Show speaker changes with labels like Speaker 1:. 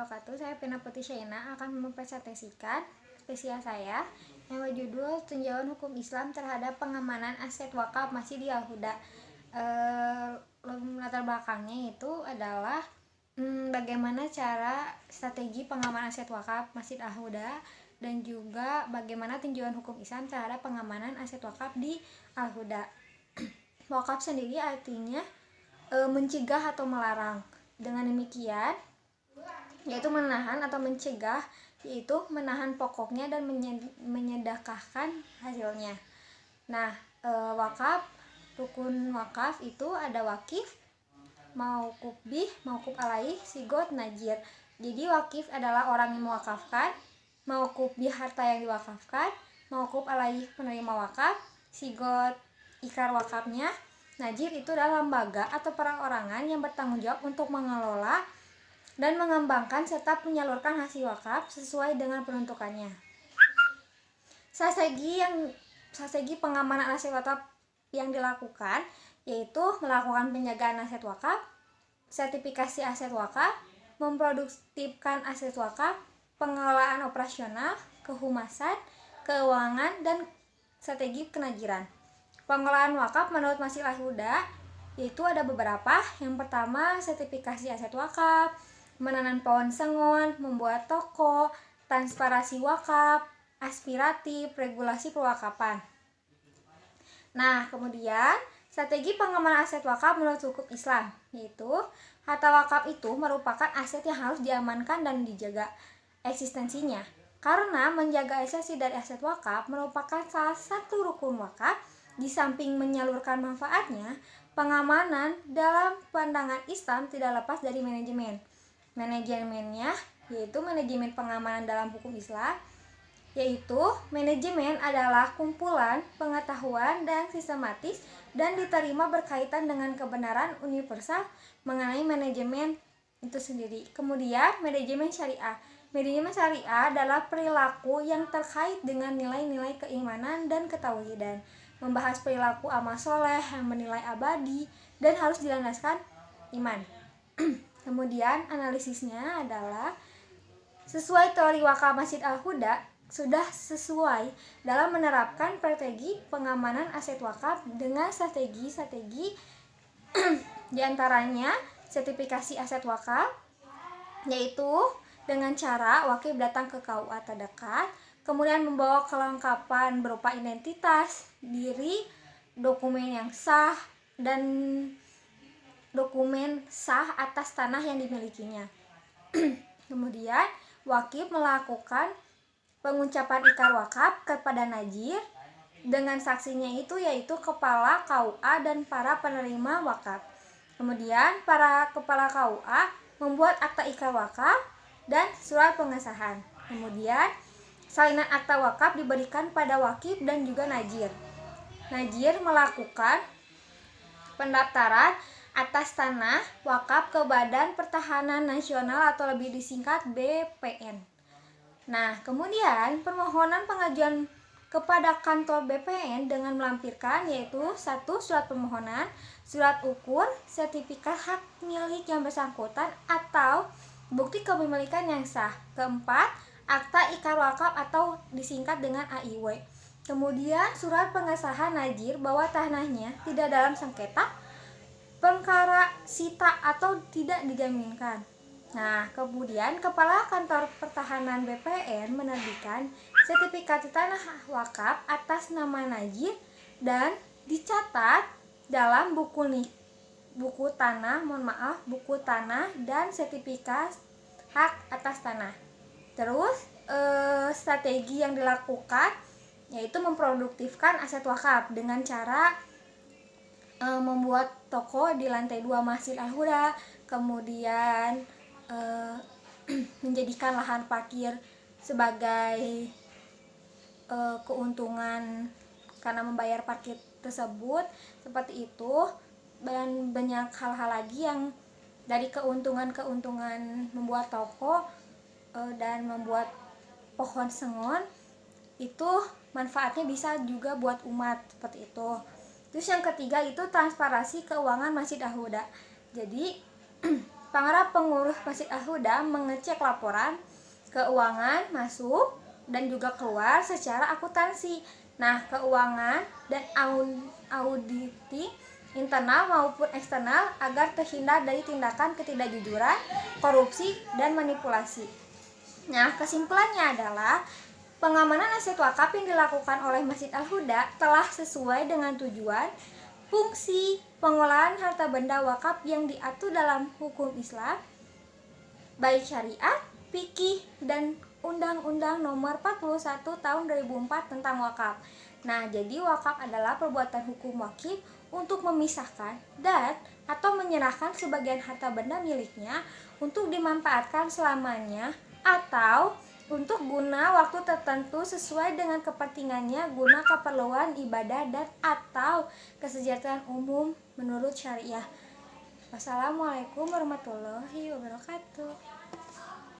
Speaker 1: wabarakatuh. Saya Pina Putri Syaina akan mempresentasikan spesial saya yang berjudul Tinjauan Hukum Islam Terhadap Pengamanan Aset Wakaf Masjid Al-Huda. Latar belakangnya itu adalah bagaimana cara strategi pengamanan aset wakaf Masjid Al-Huda dan juga bagaimana tinjauan hukum Islam terhadap pengamanan aset wakaf di Al-Huda. Wakaf sendiri artinya mencegah atau melarang. Dengan demikian, yaitu menahan atau mencegah, yaitu menahan pokoknya dan menyedekahkan hasilnya. Nah, wakaf, rukun wakaf itu ada wakif, mauquf bih, mauquf alaih, sigot, najir. Jadi wakif adalah orang yang mewakafkan, mauquf bih harta yang diwakafkan, mauquf alaih penerima wakaf, sigot ikrar wakafnya, najir itu adalah lembaga atau perorangan yang bertanggung jawab untuk mengelola dan mengembangkan serta menyalurkan hasil wakaf sesuai dengan peruntukannya. Strategi pengamanan aset wakaf yang dilakukan yaitu melakukan penjagaan aset wakaf, sertifikasi aset wakaf, memproduktifkan aset wakaf, pengelolaan operasional, kehumasan, keuangan, dan strategi kenajiran. Pengelolaan wakaf menurut Masjid Al-Huda yaitu ada beberapa. Yang pertama, sertifikasi aset wakaf, menanam pohon sengon, membuat toko, transparansi wakaf, aspiratif, regulasi perwakapan. Nah, kemudian strategi pengamanan aset wakaf menurut hukum Islam yaitu harta wakaf itu merupakan aset yang harus diamankan dan dijaga eksistensinya. Karena menjaga esensi dari aset wakaf merupakan salah satu rukun wakaf. Di samping menyalurkan manfaatnya, pengamanan dalam pandangan Islam tidak lepas dari manajemen. Manajemennya yaitu manajemen pengamanan dalam hukum Islam, yaitu manajemen adalah kumpulan pengetahuan dan sistematis dan diterima berkaitan dengan kebenaran universal mengenai manajemen itu sendiri. Kemudian manajemen syariah. Manajemen syariah adalah perilaku yang terkait dengan nilai-nilai keimanan dan ketauhidan, membahas perilaku amal soleh yang bernilai abadi dan harus dilandaskan iman. Kemudian analisisnya adalah sesuai teori wakaf Masjid Al-Huda sudah sesuai dalam menerapkan strategi pengamanan aset wakaf dengan strategi diantaranya sertifikasi aset wakaf, yaitu dengan cara wakif datang ke KUA terdekat, kemudian membawa kelengkapan berupa identitas diri, dokumen yang sah, dan dokumen sah atas tanah yang dimilikinya. Kemudian wakif melakukan pengucapan ikrar wakaf kepada najir dengan saksinya itu yaitu kepala KUA dan para penerima wakaf. Kemudian para kepala KUA membuat akta ikrar wakaf dan surat pengesahan. Kemudian salinan akta wakaf diberikan pada wakif dan juga najir. Najir melakukan pendaftaran atas tanah wakaf ke Badan Pertahanan Nasional atau lebih disingkat BPN. Nah, kemudian permohonan pengajuan kepada kantor BPN dengan melampirkan yaitu 1. Surat permohonan, surat ukur, sertifikat hak milik yang bersangkutan atau bukti kepemilikan yang sah. Keempat, akta ikrar wakaf atau disingkat dengan AIW. Kemudian surat pengesahan najir bahwa tanahnya tidak dalam sengketa, perkara sita atau tidak dijaminkan. Nah, kemudian Kepala Kantor Pertahanan BPN menerbitkan sertifikasi tanah wakaf atas nama najir dan dicatat dalam buku tanah dan sertifikat hak atas tanah. Terus strategi yang dilakukan yaitu memproduktifkan aset wakaf dengan cara membuat toko di lantai 2 Masjid Al-Huda, kemudian menjadikan lahan parkir sebagai keuntungan karena membayar parkir tersebut, seperti itu, dan banyak hal-hal lagi yang dari keuntungan membuat toko dan membuat pohon sengon itu manfaatnya bisa juga buat umat, seperti itu. Terus yang ketiga itu transparansi keuangan Masjid Al-Huda. Jadi para pengurus Masjid Al-Huda mengecek laporan keuangan masuk dan juga keluar secara akuntansi. Nah, keuangan dan auditi internal maupun eksternal agar terhindar dari tindakan ketidakjujuran, korupsi, dan manipulasi. Nah, kesimpulannya adalah pengamanan aset wakaf yang dilakukan oleh Masjid Al-Huda telah sesuai dengan tujuan, fungsi, pengolahan harta benda wakaf yang diatur dalam hukum Islam, baik syariat, fikih, dan Undang-Undang Nomor 41 Tahun 2004 tentang wakaf. Nah, jadi wakaf adalah perbuatan hukum wakif untuk memisahkan dan atau menyerahkan sebagian harta benda miliknya untuk dimanfaatkan selamanya atau untuk guna waktu tertentu sesuai dengan kepentingannya guna keperluan ibadah dan atau kesejahteraan umum menurut syariah. Wassalamualaikum warahmatullahi wabarakatuh.